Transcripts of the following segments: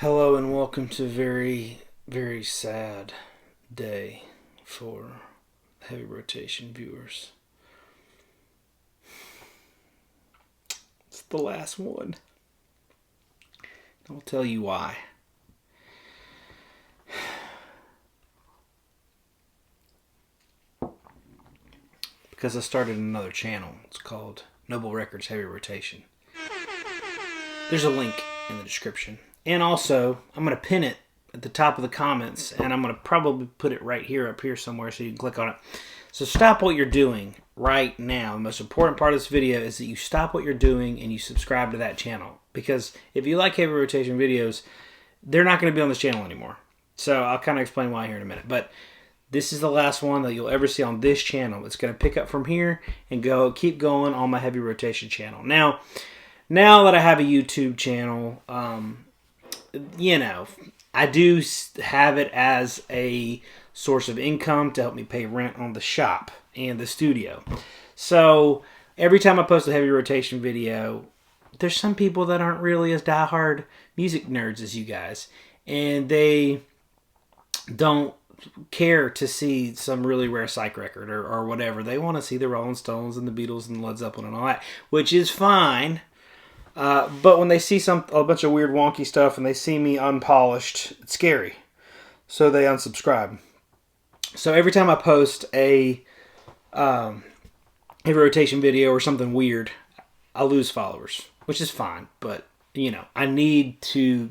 Hello and welcome to very, very sad day for heavy rotation viewers. It's the last one. I'll tell you why. Because I started another channel. It's called Noble Records Heavy Rotation. There's a link in the description. And also, I'm going to pin it at the top of the comments, and I'm going to probably put it right here, up here somewhere, so you can click on it. So stop what you're doing right now. The most important part of this video is that you stop what you're doing and you subscribe to that channel. Because if you like heavy rotation videos, they're not going to be on this channel anymore. So I'll kind of explain why here in a minute. But this is the last one that you'll ever see on this channel. It's going to pick up from here and keep going on my heavy rotation channel. Now that I have a YouTube channel, I do have it as a source of income to help me pay rent on the shop and the studio. So every time I post a heavy rotation video, there's some people that aren't really as diehard music nerds as you guys, and they don't care to see some really rare psych record or whatever. They want to see the Rolling Stones and the Beatles and Led Zeppelin and all that, which is fine. But when they see a bunch of weird wonky stuff and they see me unpolished, it's scary. So they unsubscribe. So every time I post a heavy rotation video or something weird, I lose followers, which is fine. But, I need to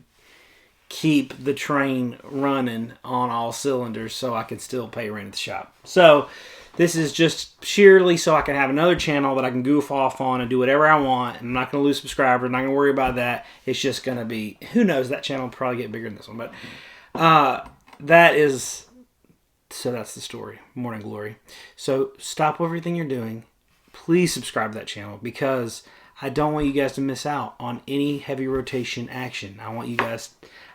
keep the train running on all cylinders so I can still pay rent at the shop. So this is just sheerly so I can have another channel that I can goof off on and do whatever I want. And I'm not going to lose subscribers. I'm not going to worry about that. It's just going to be, who knows, that channel will probably get bigger than this one. But that's the story. Morning Glory. So stop everything you're doing. Please subscribe to that channel because I don't want you guys to miss out on any heavy rotation action.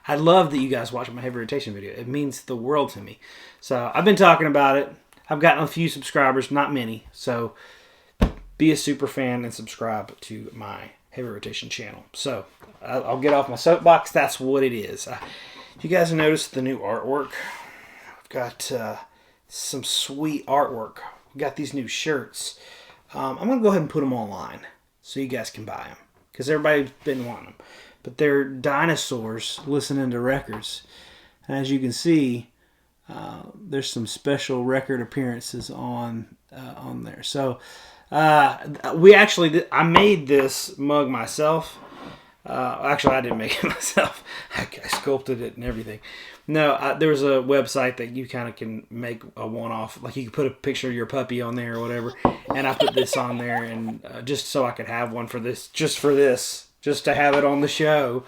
I'd love that you guys watch my heavy rotation video. It means the world to me. So I've been talking about it. I've gotten a few subscribers, not many. So be a super fan and subscribe to my heavy rotation channel. So I'll get off my soapbox. That's what it is. You guys have noticed the new artwork? I've got some sweet artwork. We've got these new shirts. I'm going to go ahead and put them online so you guys can buy them because everybody's been wanting them. But they're dinosaurs listening to records. And as you can see, there's some special record appearances on there. So I made this mug myself. Actually, I didn't make it myself. I sculpted it and everything. No, there's a website that you kind of can make a one-off. Like you can put a picture of your puppy on there or whatever. And I put this on there and just so I could have one just to have it on the show.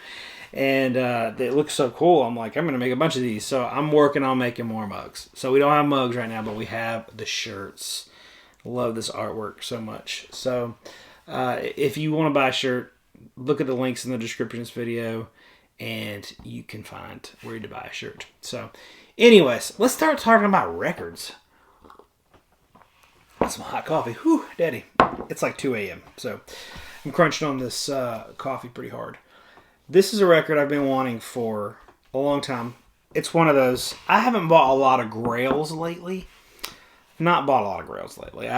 And it looks so cool. I'm like, I'm going to make a bunch of these. So I'm working on making more mugs. So we don't have mugs right now, but we have the shirts. I love this artwork so much. So if you want to buy a shirt, look at the links in the description of this video, and you can find where to buy a shirt. So anyways, let's start talking about records. That's some hot coffee. Whew, daddy. It's like 2 a.m. So I'm crunching on this coffee pretty hard. This is a record I've been wanting for a long time. It's one of those. I haven't bought a lot of grails lately. I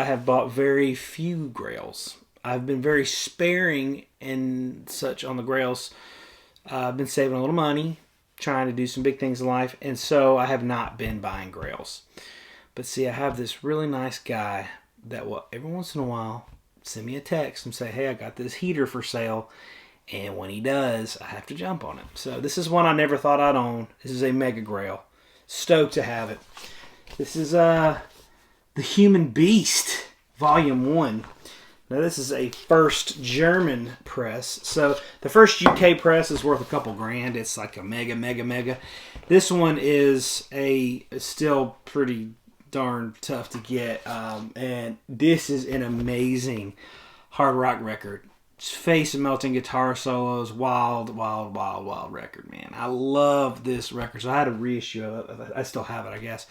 have bought very few grails. I've been very sparing and such on the grails. I've been saving a little money, trying to do some big things in life, and so I have not been buying grails. But see, I have this really nice guy that will every once in a while send me a text and say, hey, I got this heater for sale. And when he does, I have to jump on it. So this is one I never thought I'd own. This is a Mega Grail. Stoked to have it. This is The Human Beast, Volume 1. Now this is a first German press. So the first UK press is worth a couple grand. It's like a mega. This one is still pretty darn tough to get. And this is an amazing hard rock record. Face melting guitar solos, wild record, man. I love this record. So I had a reissue of it. I still have it, I guess.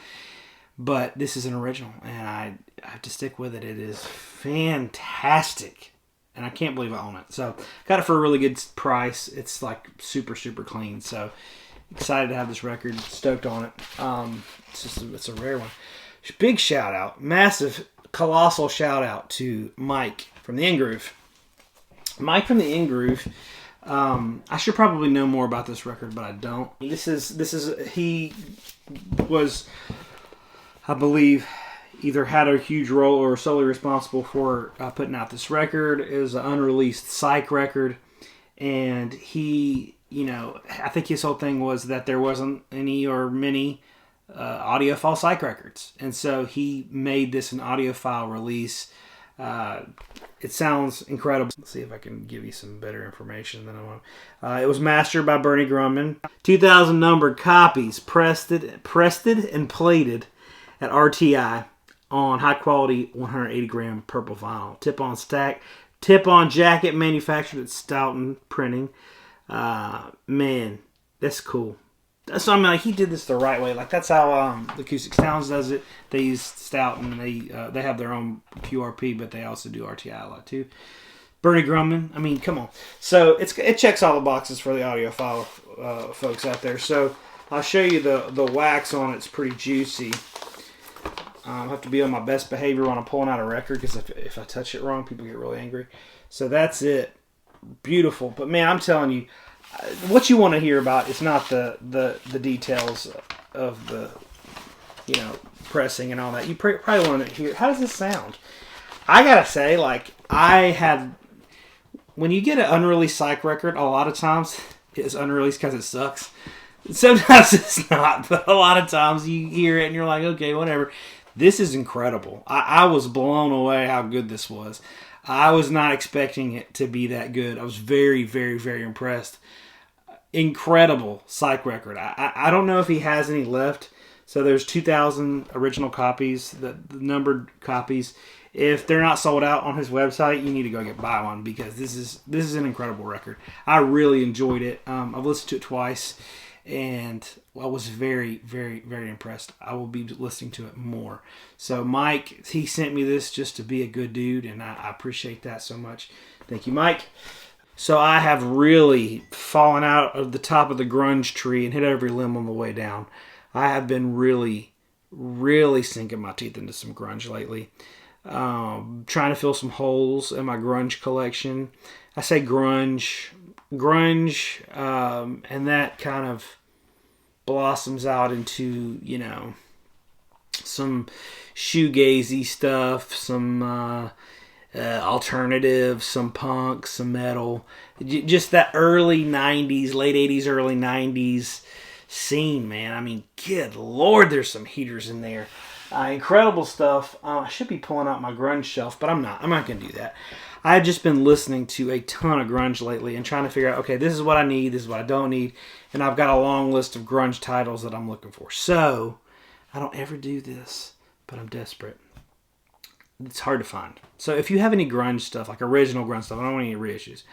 But this is an original, and I have to stick with it. It is fantastic. and I can't believe I own it. So got it for a really good price. It's like super, super clean. So excited to have this record. Stoked on it. It's a rare one. Big shout out, massive, colossal shout out to Mike from the In Groove. Mike from the In Groove. I should probably know more about this record, but I don't. He was, I believe, either had a huge role or solely responsible for putting out this record. It was an unreleased psych record, and he, I think his whole thing was that there wasn't any or many audiophile psych records, and so he made this an audiophile release. It sounds incredible. Let's see if I can give you some better information than I want. It was mastered by Bernie Grunman. 2,000 numbered copies, pressed and plated at RTI on high quality 180 gram purple vinyl. Tip-on stack, tip-on jacket manufactured at Stoughton Printing. Man, that's cool. So I mean, like, he did this the right way. Like, that's how the Acoustic Sounds does it. They use Stoughton, and they have their own QRP, but they also do RTI a lot too. Bernie Grunman, I mean, come on. So it checks all the boxes for the audiophile folks out there. So I'll show you the wax on it. It's pretty juicy. I have to be on my best behavior when I'm pulling out a record, because if I touch it wrong, people get really angry. So that's it. Beautiful. But man, I'm telling you, what you want to hear about is not the details of the pressing and all that. You probably want to hear, how does this sound? I gotta say, like, when you get an unreleased psych record, a lot of times it's unreleased because it sucks. Sometimes it's not, but a lot of times you hear it and you're like, okay, whatever. This is incredible. I was blown away how good this was. I was not expecting it to be that good. I was very, very, very impressed. Incredible psych record. I don't know if he has any left. So there's 2,000 original copies, the numbered copies. If they're not sold out on his website, you need to go buy one, because this is an incredible record. I really enjoyed it. I've listened to it twice, and I was very, very, very impressed. I will be listening to it more. So Mike, he sent me this just to be a good dude, and I appreciate that so much. Thank you, Mike. So I have really fallen out of the top of the grunge tree and hit every limb on the way down. I have been really, really sinking my teeth into some grunge lately. Trying to fill some holes in my grunge collection. I say grunge, and that kind of blossoms out into, some shoegazy stuff, some alternative, some punk, some metal. Just that early 90s, late 80s, early 90s scene, man. I mean, good Lord, there's some heaters in there. Incredible stuff. I should be pulling out my grunge shelf, but I'm not. I'm not going to do that. I've just been listening to a ton of grunge lately and trying to figure out, okay, this is what I need, this is what I don't need, and I've got a long list of grunge titles that I'm looking for. So, I don't ever do this, but I'm desperate. It's hard to find. So if you have any grunge stuff, like original grunge stuff, I don't want any reissues.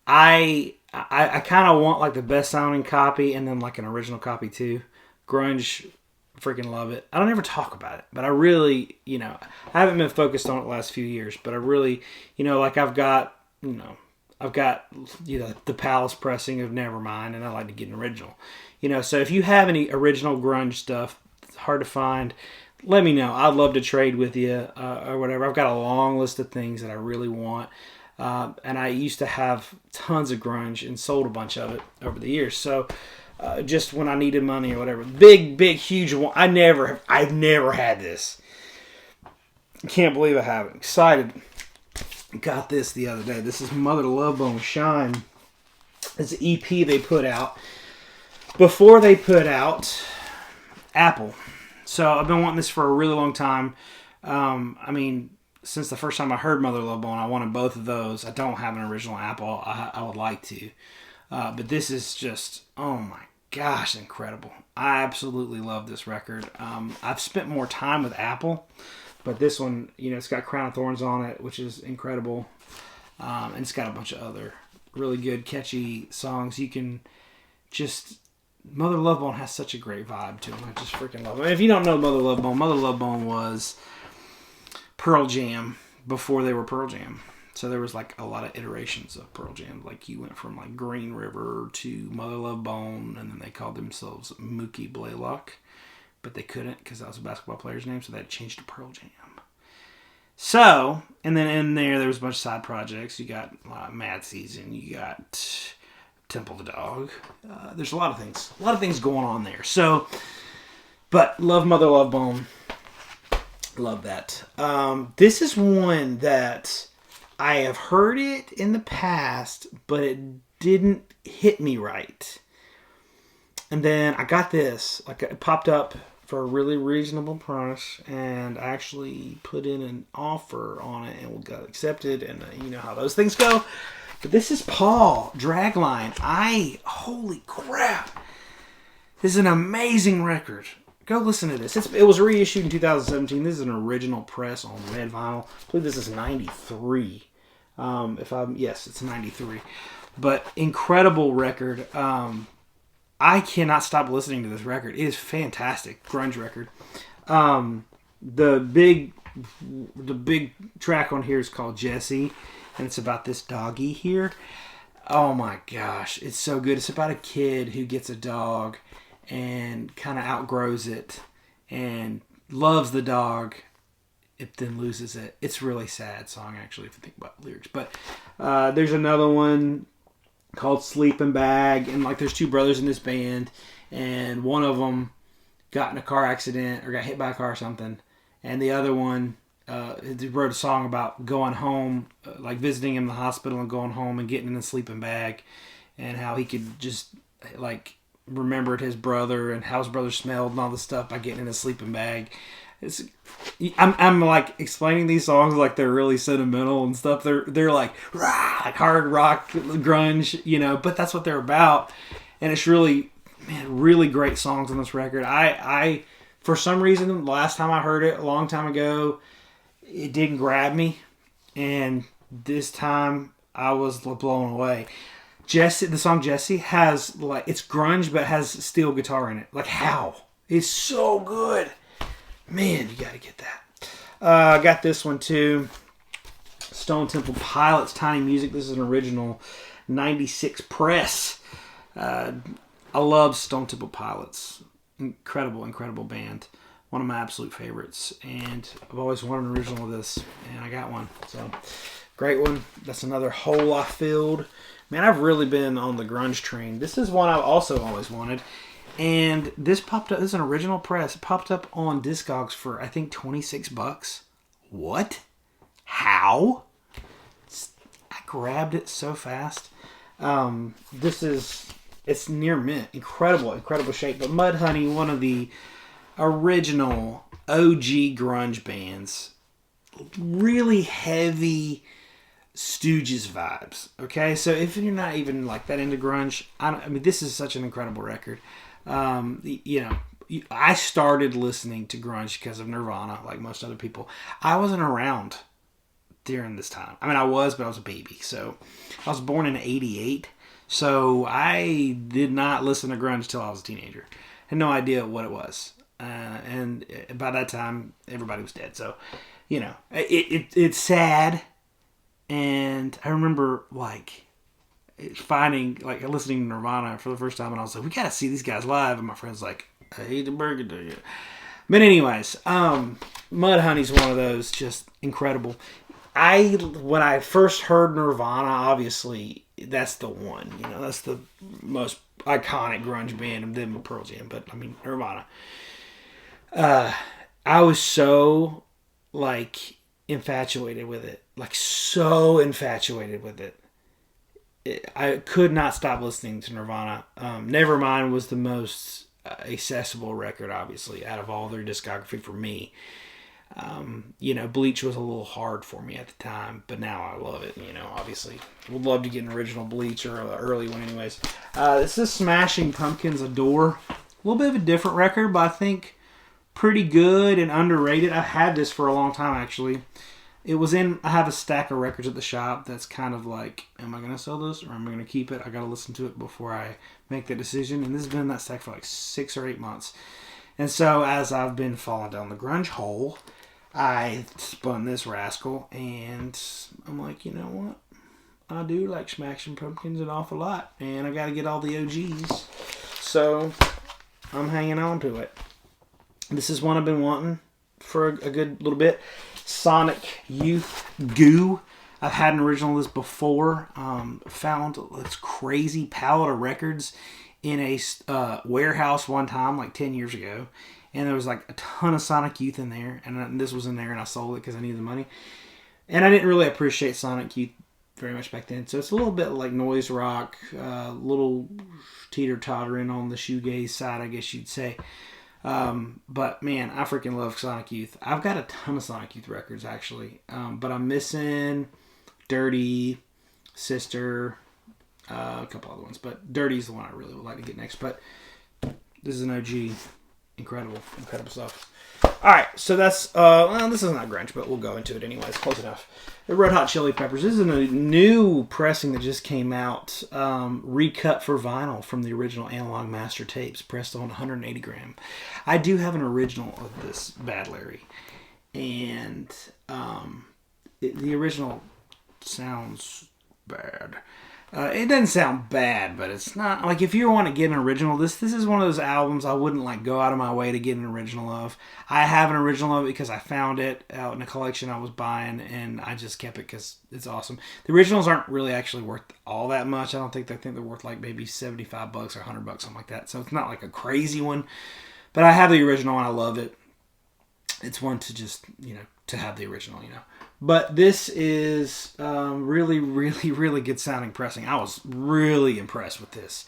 I kind of want like the best sounding copy and then like an original copy too. Grunge, freaking love it. I don't ever talk about it, but I really, I haven't been focused on it the last few years, but I really, like I've got the Palace pressing of Nevermind, and I like to get an original. So if you have any original grunge stuff, it's hard to find. Let me know. I'd love to trade with you or whatever. I've got a long list of things that I really want. And I used to have tons of grunge and sold a bunch of it over the years. So just when I needed money or whatever. Big, huge one. I've never had this. I can't believe I haven't. Excited. Got this the other day. This is Mother Love Bone Shine. It's an EP they put out before they put out Apple. So I've been wanting this for a really long time. Since the first time I heard Mother Love Bone, I wanted both of those. I don't have an original Apple. I would like to. But this is just, oh my gosh, incredible. I absolutely love this record. I've spent more time with Apple, but this one, it's got Crown of Thorns on it, which is incredible. And it's got a bunch of other really good, catchy songs. You can just... Mother Love Bone has such a great vibe to him. I just freaking love it. If you don't know Mother Love Bone was Pearl Jam before they were Pearl Jam. So there was like a lot of iterations of Pearl Jam. Like you went from like Green River to Mother Love Bone, and then they called themselves Mookie Blaylock, but they couldn't because that was a basketball player's name, so that changed to Pearl Jam. So, and then in there was a bunch of side projects. You got Mad Season, you got Temple the Dog. There's a lot of things going on there. So, but love Mother Love Bone. Love that. This is one that I have heard it in the past, but it didn't hit me right. And then I got this. Like it popped up for a really reasonable price, and I actually put in an offer on it and got accepted, and you know how those things go. But this is Paul, Dragline. Holy crap. This is an amazing record. Go listen to this. It was reissued in 2017. This is an original press on red vinyl. I believe this is 93. Yes, it's 93. But incredible record. I cannot stop listening to this record. It is fantastic. Grunge record. The big track on here is called Jesse, and it's about this doggy here. Oh my gosh, it's so good. It's about a kid who gets a dog and kind of outgrows it and loves the dog, it then loses it. It's a really sad song, actually, if you think about the lyrics. But there's another one called Sleeping Bag, and like there's two brothers in this band, and one of them got in a car accident or got hit by a car or something, and the other one wrote a song about going home, like visiting him in the hospital and going home and getting in a sleeping bag, and how he could just like remembered his brother and how his brother smelled and all this stuff by getting in a sleeping bag. I'm like explaining these songs like they're really sentimental and stuff. They're like hard rock, grunge, you know, but that's what they're about. And it's really great songs on this record. I for some reason, the last time I heard it a long time ago, it didn't grab me, and this time I was blown away. Jesse, the song Jesse has like, it's grunge but has steel guitar in it. Like how? It's so good. Man, you gotta get that. I got this one too. Stone Temple Pilots, Tiny Music. This is an original 96 press. I love Stone Temple Pilots. Incredible band. One of my absolute favorites. And I've always wanted an original of this, and I got one. So, great one. That's another hole I filled. Man, I've really been on the grunge train. This is one I've also always wanted. And this popped up. This is an original press. It popped up on Discogs for, I think, $26. What? How? I grabbed it so fast. It's near mint. Incredible shape. But Mudhoney, one of the original OG grunge bands. Really heavy Stooges vibes. Okay, so if you're not even like that into grunge, I mean, this is such an incredible record. You know, I started listening to grunge because of Nirvana, like most other people. I wasn't around during this time. I mean, I was, but I was a baby. So I was born in '88. So I did not listen to grunge until I was a teenager. Had no idea what it was. And by that time, everybody was dead. So, you know, it's sad. And I remember like listening to Nirvana for the first time, and I was like, we gotta see these guys live. And my friend's like, I hate the burger, do you? But anyways, Mudhoney's one of those, just incredible. When I first heard Nirvana, obviously that's the one, you know, that's the most iconic grunge band, and then Pearl Jam, but I mean Nirvana. I was so like infatuated with it. I could not stop listening to Nirvana. Nevermind was the most accessible record, obviously, out of all their discography for me. You know, Bleach was a little hard for me at the time, but now I love it, you know, obviously. Would love to get an original Bleach or an early one anyways. This is Smashing Pumpkins Adore. A little bit of a different record, but I think pretty good and underrated. I've had this for a long time, actually. I have a stack of records at the shop that's kind of like, am I going to sell this or am I going to keep it? I got to listen to it before I make that decision. And this has been in that stack for like 6 or 8 months. And so as I've been falling down the grunge hole, I spun this rascal, and I'm like, you know what? I do like Smashing Pumpkins an awful lot, and I got to get all the OGs. So I'm hanging on to it. This is one I've been wanting for a good little bit. Sonic Youth Goo. I've had an original of this before. Found this crazy pallet of records in a warehouse one time, like 10 years ago. And there was like a ton of Sonic Youth in there. And this was in there, and I sold it because I needed the money. And I didn't really appreciate Sonic Youth very much back then. So it's a little bit like noise rock, little teeter-tottering on the shoegaze side, I guess you'd say. But man, I freaking love Sonic Youth. I've got a ton of Sonic Youth records, actually. But I'm missing Dirty, Sister, a couple other ones. But Dirty's the one I really would like to get next. But this is an OG. Incredible stuff. Alright, so that's, well, this is not grunge, but we'll go into it anyways. Close enough. The Red Hot Chili Peppers. This is a new pressing that just came out, recut for vinyl from the original analog master tapes, pressed on 180 gram. I do have an original of this Bad Larry, and the original sounds bad. It doesn't sound bad, but it's not like if you want to get an original. This is one of those albums I wouldn't like go out of my way to get an original of. I have an original of it because I found it out in a collection I was buying, and I just kept it because it's awesome. The originals aren't really actually worth all that much. I don't think they're worth like maybe $75 or $100, something like that. So it's not like a crazy one, but I have the original and I love it. It's one to just to have the original, But this is really, really, really good sounding pressing. I was really impressed with this.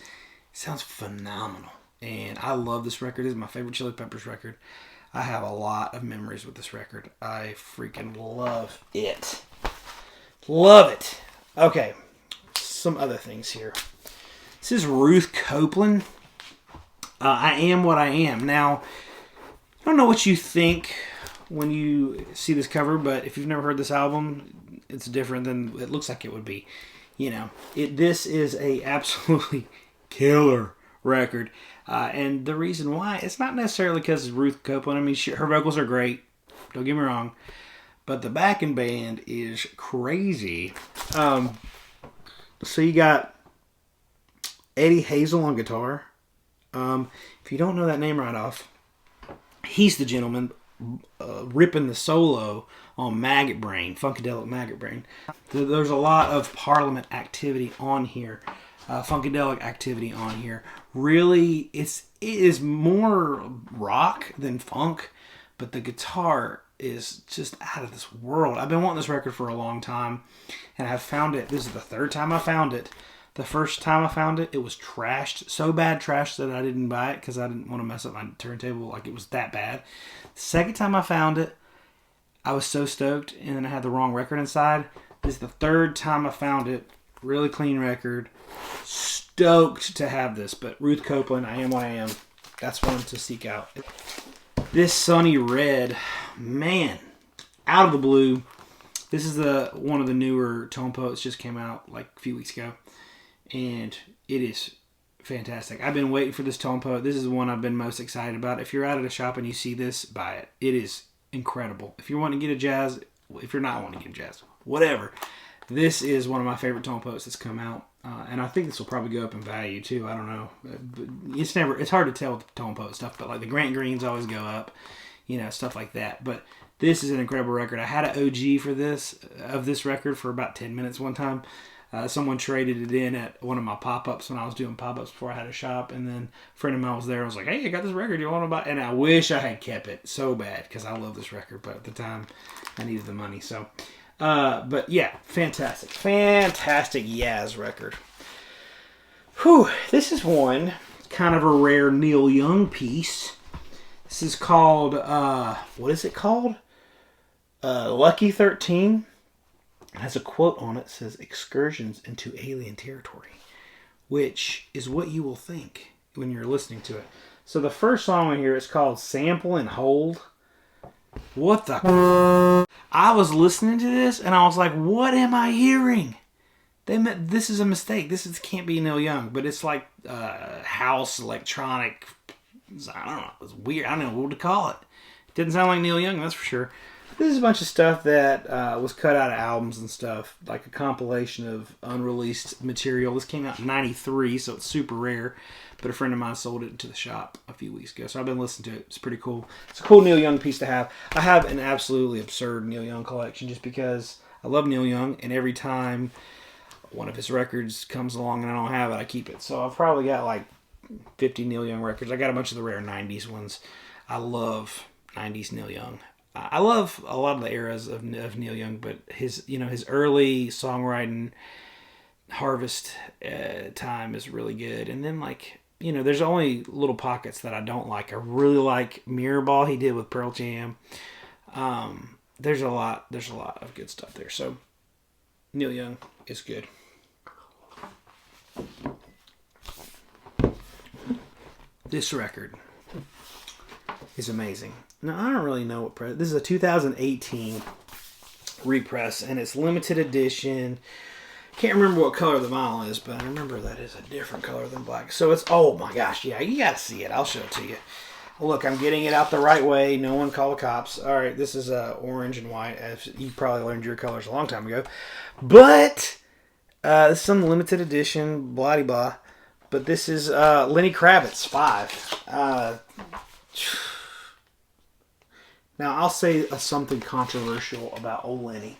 It sounds phenomenal. And I love this record. This is my favorite Chili Peppers record. I have a lot of memories with this record. I freaking love it. Love it. Okay, some other things here. This is Ruth Copeland. I Am What I Am. Now, I don't know what you think when you see this cover, but if you've never heard this album, it's different than it looks like it would be. This is a absolutely killer record, and the reason why, it's not necessarily because it's Ruth Copeland. I mean, her vocals are great, don't get me wrong, but the backing band is crazy. So you got Eddie Hazel on guitar. If you don't know that name right off, he's the gentleman ripping the solo on Maggot Brain, Funkadelic Maggot Brain. There's a lot of Parliament activity on here, Funkadelic activity on here. Really, it is more rock than funk, but the guitar is just out of this world. I've been wanting this record for a long time, and I've found it. This is the third time I found it. The first time I found it, it was trashed. So bad trashed that I didn't buy it because I didn't want to mess up my turntable. Like, it was that bad. The second time I found it, I was so stoked, and then I had the wrong record inside. This is the third time I found it. Really clean record. Stoked to have this. But Ruth Copeland, I Am What I Am. That's one to seek out. This Sunny Red, man, out of the blue. This is one of the newer Tone Poets, just came out like a few weeks ago. And it is fantastic. I've been waiting for this Tone Poet. This is the one I've been most excited about. If you're out at a shop and you see this, buy it. It is incredible. If you want to get a jazz, if you're not wanting to get a jazz, whatever. This is one of my favorite Tone Poets that's come out. And I think this will probably go up in value too. I don't know. It's hard to tell with the Tone Poet stuff, but like the Grant Greens always go up, stuff like that. But this is an incredible record. I had an OG for this record for about 10 minutes one time. Someone traded it in at one of my pop-ups when I was doing pop-ups before I had a shop, and then a friend of mine was there. I was like, hey, I got this record, you want to buy it? And I wish I had kept it so bad because I love this record, but at the time I needed the money. So, but yeah, fantastic Yaz record. Whew, this is one kind of a rare Neil Young piece. This is called, what is it called? Lucky 13. It has a quote on it that says, excursions into alien territory, which is what you will think when you're listening to it. So the first song on here is called Sample and Hold. What the? I was listening to this and I was like, what am I hearing? This is a mistake. This can't be Neil Young, but it's like house electronic. I don't know. It's weird. I don't know what to call it. It didn't sound like Neil Young, that's for sure. This is a bunch of stuff that was cut out of albums and stuff, like a compilation of unreleased material. This came out in '93, so it's super rare. But a friend of mine sold it to the shop a few weeks ago, so I've been listening to it. It's pretty cool. It's a cool Neil Young piece to have. I have an absolutely absurd Neil Young collection just because I love Neil Young, and every time one of his records comes along and I don't have it, I keep it. So I've probably got like 50 Neil Young records. I got a bunch of the rare 90s ones. I love 90s Neil Young. I love a lot of the eras of Neil Young, but his early songwriting harvest time is really good. And then there's only little pockets that I don't like. I really like Mirrorball he did with Pearl Jam. There's a lot of good stuff there. So Neil Young is good. This record is amazing. Now, I don't really know what press. This is a 2018 repress, and it's limited edition. Can't remember what color the vinyl is, but I remember that is a different color than black. So it's, oh my gosh, yeah, you gotta see it. I'll show it to you. Look, I'm getting it out the right way. No one call the cops. All right, this is orange and white. As you probably learned your colors a long time ago. But this is some limited edition, blah blah. But this is Lenny Kravitz 5. Now, I'll say something controversial about old Lenny.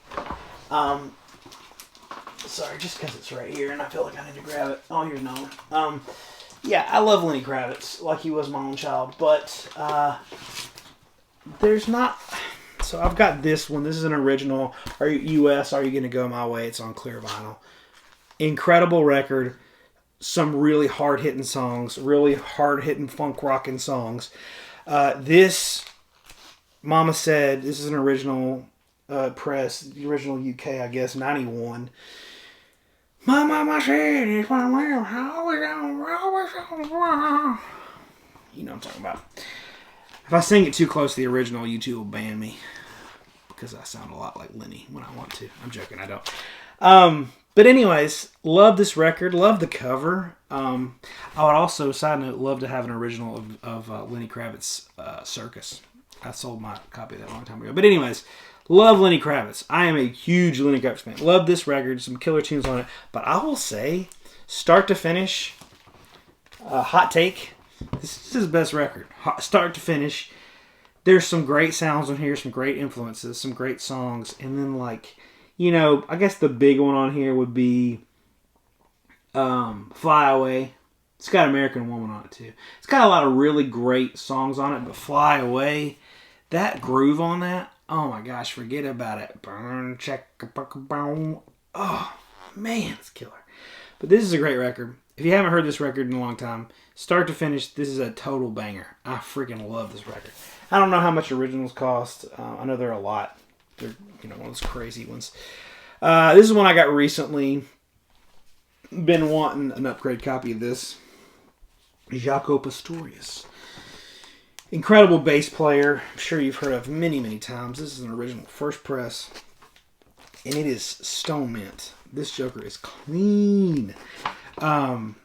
Sorry, just because it's right here and I feel like I need to grab it. Oh, here's Nolan. Yeah, I love Lenny Kravitz like he was my own child, but there's not... So I've got this one. This is an original. Are you US? Are You Gonna Go My Way? It's on clear vinyl. Incredible record. Some really hard-hitting songs. Really hard-hitting funk-rocking songs. This... Mama Said, this is an original press, the original UK, I guess, 91. My mama said, it's my way, always on. You know what I'm talking about. If I sing it too close to the original, YouTube will ban me. Because I sound a lot like Lenny when I want to. I'm joking, I don't. But anyways, love this record, love the cover. I would also, side note, love to have an original of Lenny Kravitz Circus. I sold my copy of that a long time ago. But anyways, love Lenny Kravitz. I am a huge Lenny Kravitz fan. Love this record. Some killer tunes on it. But I will say, start to finish, hot take, this is his best record. Start to finish. There's some great sounds on here, some great influences, some great songs. And then I guess the big one on here would be Fly Away. It's got American Woman on it too. It's got a lot of really great songs on it, but Fly Away, that groove on that, oh my gosh, forget about it. Burn, check, boom. Oh man, it's killer. But this is a great record. If you haven't heard this record in a long time, start to finish, this is a total banger. I freaking love this record. I don't know how much originals cost. I know they're a lot. They're one of those crazy ones. This is one I got recently. Been wanting an upgrade copy of this. Jaco Pastorius. Incredible bass player. I'm sure you've heard of many, many times. This is an original first press. And it is stone mint. This joker is clean. I've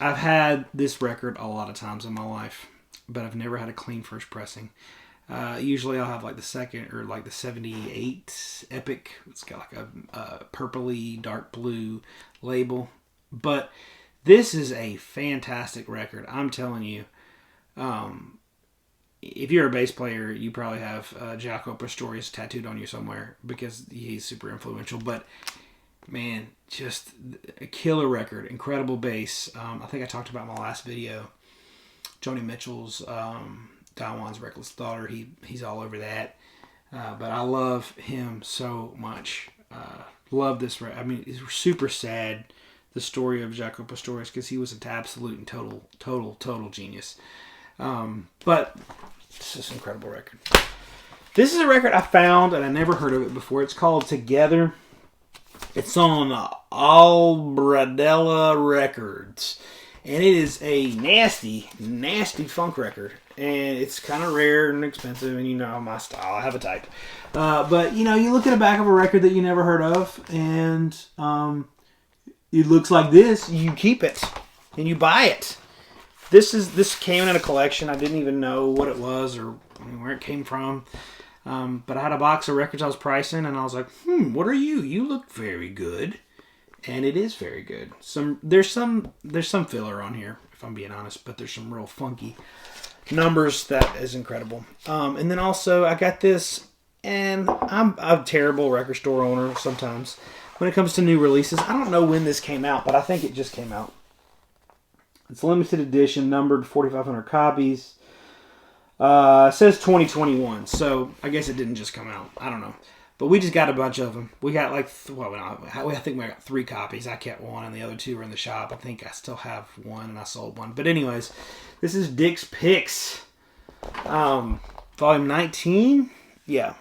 had this record a lot of times in my life, but I've never had a clean first pressing. Usually I'll have the second or the 78 Epic. It's got a purpley, dark blue label. But this is a fantastic record. I'm telling you, if you're a bass player, you probably have Jaco Pastorius tattooed on you somewhere because he's super influential. But man, just a killer record, incredible bass. I think I talked about in my last video, Joni Mitchell's Dawan's Reckless Daughter. He's all over that. But I love him so much. Love this record. I mean, it's super sad, the story of Jaco Pastorius, because he was an absolute and total genius. But it's just an incredible record. This is a record I found, and I never heard of it before. It's called Together. It's on Albradella Records. And it is a nasty, nasty funk record. And it's kind of rare and expensive, and my style. I have a type. But, you look at the back of a record that you never heard of, and it looks like this. You keep it, and you buy it. This came in a collection. I didn't even know what it was or where it came from. But I had a box of records I was pricing, and I was like, what are you? You look very good. And it is very good. There's some filler on here, if I'm being honest, but there's some real funky numbers that is incredible. And then also I got this, and I'm a terrible record store owner sometimes when it comes to new releases. I don't know when this came out, but I think it just came out. It's limited edition, numbered 4,500 copies. It says 2021, so I guess it didn't just come out. I don't know. But we just got a bunch of them. We got like, I think we got 3 copies. I kept one, and the other 2 were in the shop. I think I still have one, and I sold one. But anyways, this is Dick's Picks, volume 19. Yeah,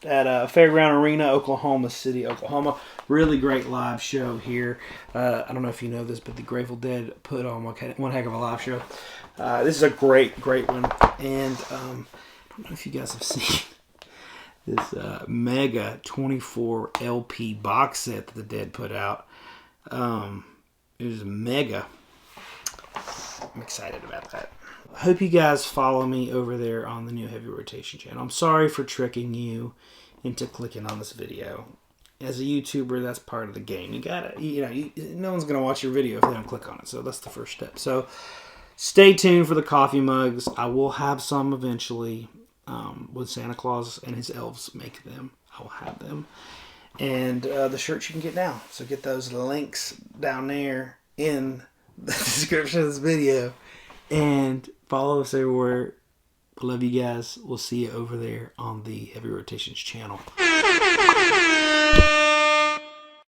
at Fairground Arena, Oklahoma City, Oklahoma. Really great live show here. I don't know if you know this, but the Grateful Dead put on one heck of a live show. This is a great one. And I don't know if you guys have seen this mega 24 LP box set that the Dead put out. It was mega. I'm excited about that. I hope you guys follow me over there on the New Heavy Rotation channel. I'm sorry for tricking you into clicking on this video. As a YouTuber, that's part of the game. You gotta, no one's gonna watch your video if they don't click on it. So that's the first step. So stay tuned for the coffee mugs. I will have some eventually. With Santa Claus and his elves make them. I will have them. And the shirts you can get now. So get those links down there in the description of this video. And follow us everywhere. Love you guys. We'll see you over there on the Heavy Rotations channel.